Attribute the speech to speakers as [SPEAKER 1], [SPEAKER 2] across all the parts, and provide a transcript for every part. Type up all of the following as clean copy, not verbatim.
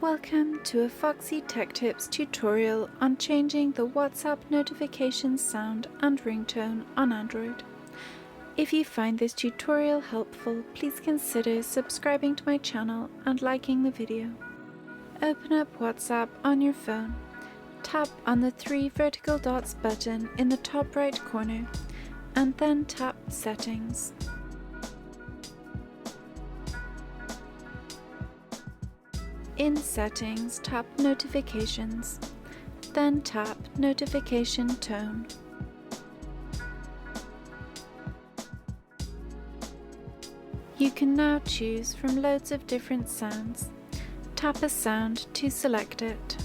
[SPEAKER 1] Welcome to a Foxy Tech Tips tutorial on changing the WhatsApp notification sound and ringtone on Android. If you find this tutorial helpful, please consider subscribing to my channel and liking the video. Open up WhatsApp on your phone. Tap on the 3 vertical dots button in the top right corner and then tap Settings. In Settings, tap Notifications, then tap Notification Tone. You can now choose from loads of different sounds. Tap a sound to select it.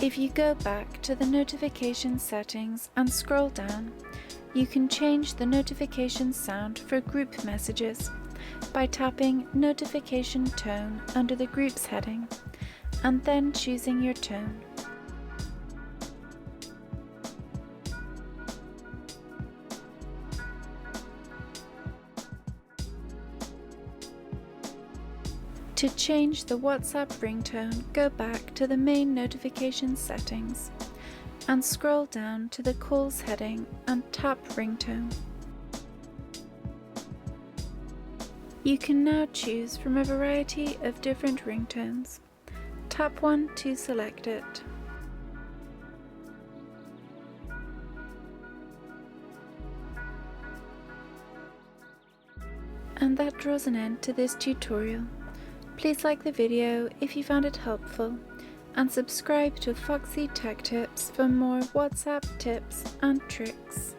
[SPEAKER 1] If you go back to the notification settings and scroll down, you can change the notification sound for group messages by tapping Notification Tone under the Groups heading and then choosing your tone. To change the WhatsApp ringtone, go back to the main notification settings and scroll down to the Calls heading and tap Ringtone. You can now choose from a variety of different ringtones. Tap one to select it. And that draws an end to this tutorial. Please like the video if you found it helpful and subscribe to Foxy Tech Tips for more WhatsApp tips and tricks.